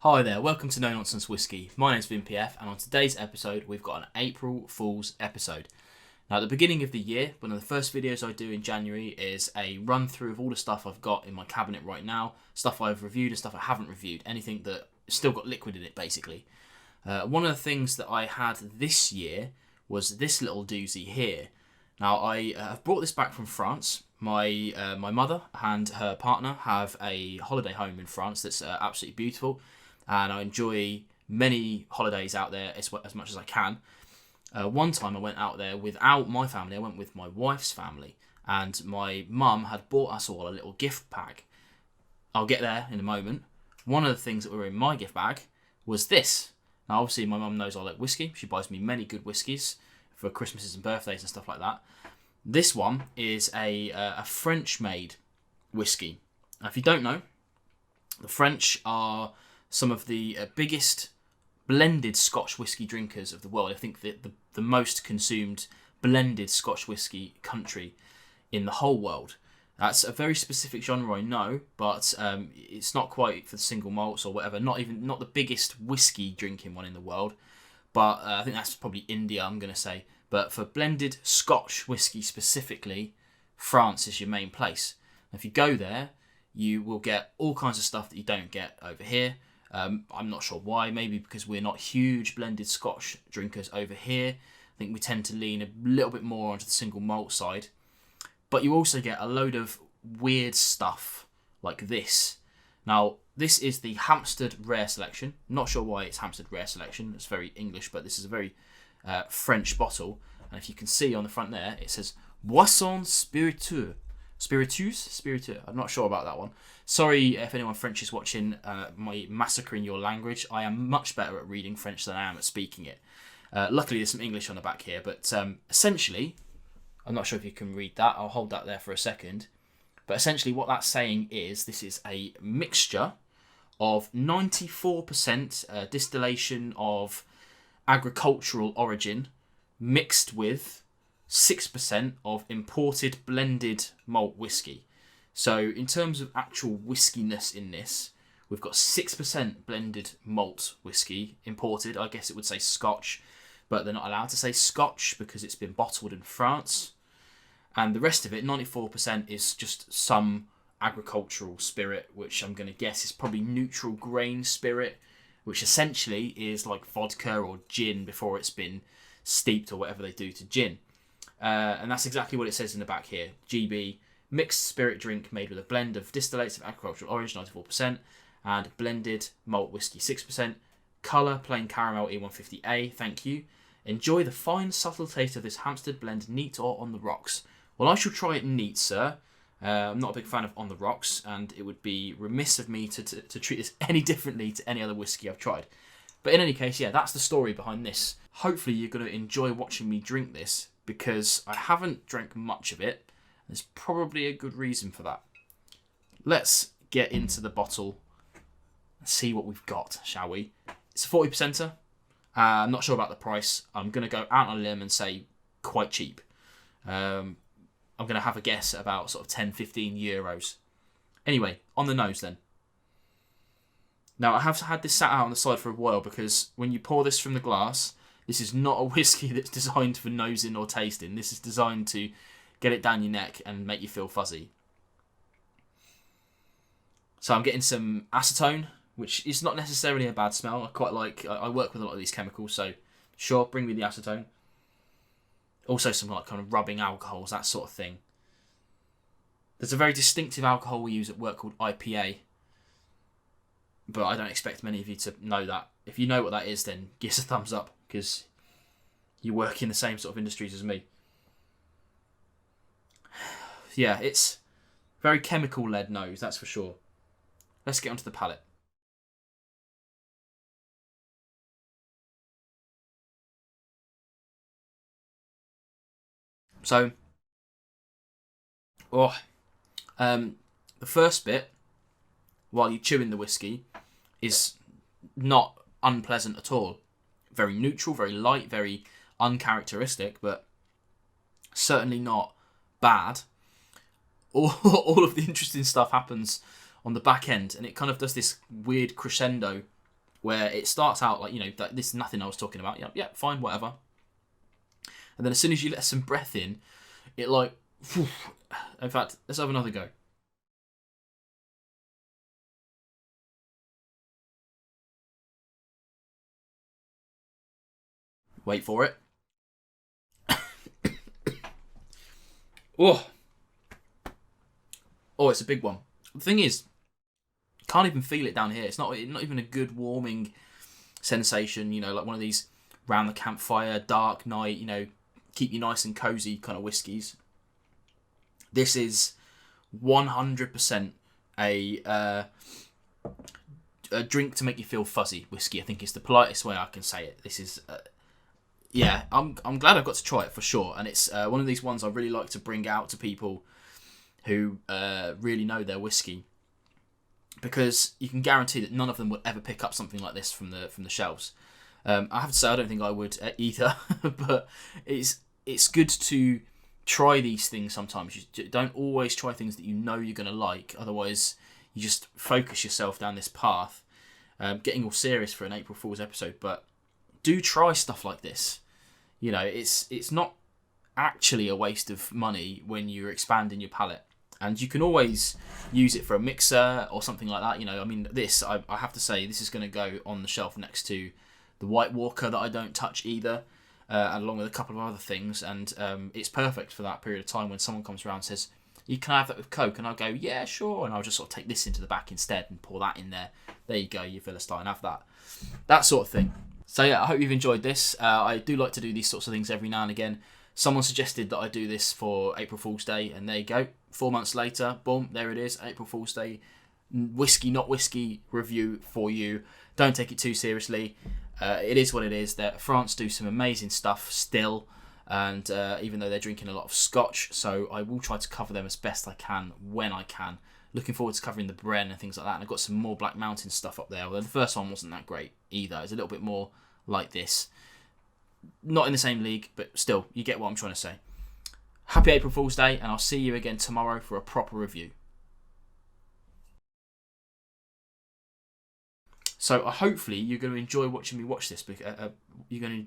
Hi there, welcome to Nonsense Whisky. My name's VinPF, and on today's episode we've got an April Fool's episode. Now at the beginning of the year, one of the first videos I do in January is a run through of all the stuff I've got in my cabinet right now, stuff I've reviewed and stuff I haven't reviewed, anything that still got liquid in it basically. One of the things that I had this year was this little doozy here. Now I have brought this back from France. My mother and her partner have a holiday home in France that's absolutely beautiful. And I enjoy many holidays out there as much as I can. One time I went out there without my family. I went with my wife's family, and my mum had bought us all a little gift bag. I'll get there in a moment. One of the things that were in my gift bag was this. Now obviously my mum knows I like whiskey. She buys me many good whiskies for Christmases and birthdays and stuff like that. This one is a French-made whiskey. Now, if you don't know, the French are some of the biggest blended Scotch whisky drinkers of the world. I think the most consumed blended Scotch whisky country in the whole world. That's a very specific genre, I know, but it's not quite for the single malts or whatever. Not the biggest whiskey drinking one in the world, but I think that's probably India, I'm going to say. But for blended Scotch whisky specifically, France is your main place. And if you go there, you will get all kinds of stuff that you don't get over here. I'm not sure why, maybe because we're not huge blended Scotch drinkers over here. I think we tend to lean a little bit more onto the single malt side. But you also get a load of weird stuff like this. Now, this is the Hampstead Rare Selection. I'm not sure why it's Hampstead Rare Selection. It's very English, but this is a very French bottle. And if you can see on the front there, it says Boisson Spiritueuse. Spiritueuse. I'm not sure about that one. Sorry if anyone French is watching my massacring your language. I am much better at reading French than I am at speaking it. Luckily, there's some English on the back here, but essentially, I'm not sure if you can read that. I'll hold that there for a second. But essentially, what that's saying is this is a mixture of 94% distillation of agricultural origin mixed with 6% of imported blended malt whiskey. So in terms of actual whiskiness in this, we've got 6% blended malt whiskey imported. I guess it would say Scotch, but they're not allowed to say Scotch because it's been bottled in France. And the rest of it, 94%, is just some agricultural spirit, which I'm going to guess is probably neutral grain spirit, which essentially is like vodka or gin before it's been steeped or whatever they do to gin. And that's exactly what it says in the back here. GB, mixed spirit drink made with a blend of distillates of agricultural origin, 94%, and blended malt whiskey, 6%. Colour, plain caramel, E150A, thank you. Enjoy the fine, subtle taste of this Hampstead blend neat or on the rocks. Well, I shall try it neat, sir. I'm not a big fan of on the rocks, and it would be remiss of me to treat this any differently to any other whiskey I've tried. But in any case, yeah, that's the story behind this. Hopefully you're going to enjoy watching me drink this, because I haven't drank much of it. There's probably a good reason for that. Let's get into the bottle and see what we've got, shall we? It's a 40%er. I'm not sure about the price. I'm going to go out on a limb and say quite cheap. I'm going to have a guess at about sort of 10-15 euros. Anyway, on the nose then. Now, I have had this sat out on the side for a while because when you pour this from the glass, this is not a whiskey that's designed for nosing or tasting. This is designed to get it down your neck and make you feel fuzzy. So I'm getting some acetone, which is not necessarily a bad smell. I work with a lot of these chemicals, so sure, bring me the acetone. Also some like kind of rubbing alcohols, that sort of thing. There's a very distinctive alcohol we use at work called IPA. But I don't expect many of you to know that. If you know what that is, then give us a thumbs up, because you work in the same sort of industries as me. Yeah, it's very chemical-led nose, that's for sure. Let's get onto the palate. So, the first bit, while you're chewing the whiskey, is not unpleasant at all. Very neutral, very light, very uncharacteristic, but certainly not bad. All of the interesting stuff happens on the back end, and it kind of does this weird crescendo where it starts out like, this is nothing I was talking about. Yeah, fine, whatever. And then as soon as you let some breath in, it like, whew. In fact, let's have another go. Wait for it. Oh, it's a big one. The thing is, can't even feel it down here. It's not even a good warming sensation. Like one of these round the campfire, dark night. Keep you nice and cozy kind of whiskies. This is 100% a drink to make you feel fuzzy whiskey. I think it's the politest way I can say it. This is. I'm glad I've got to try it for sure, and it's one of these ones I really like to bring out to people who really know their whiskey, because you can guarantee that none of them would ever pick up something like this from the shelves. I have to say I don't think I would either, but it's good to try these things sometimes. You don't always try things that you're going to like, otherwise you just focus yourself down this path, getting all serious for an April Fool's episode, but do try stuff like this. It's not actually a waste of money when you're expanding your palate, and you can always use it for a mixer or something like that. This I have to say, this is going to go on the shelf next to the White Walker that I don't touch either, along with a couple of other things, and it's perfect for that period of time when someone comes around and says, "You can have that with Coke," and I'll go, "Yeah, sure," and I'll just sort of take this into the back instead and pour that in there. There you go, you Philistine, have that sort of thing. So yeah, I hope you've enjoyed this. I do like to do these sorts of things every now and again. Someone suggested that I do this for April Fool's Day, and there you go. 4 months later, boom, there it is. April Fool's Day, whiskey, not whiskey review for you. Don't take it too seriously. It is what it is. France do some amazing stuff still, and even though they're drinking a lot of scotch, so I will try to cover them as best I can when I can. Looking forward to covering the Bren and things like that, and I've got some more Black Mountain stuff up there, although the first one wasn't that great either. It's a little bit more like this. Not in the same league, but still, you get what I'm trying to say. Happy April Fool's Day, and I'll see you again tomorrow for a proper review. So hopefully you're going to enjoy watching me watch this. You're going to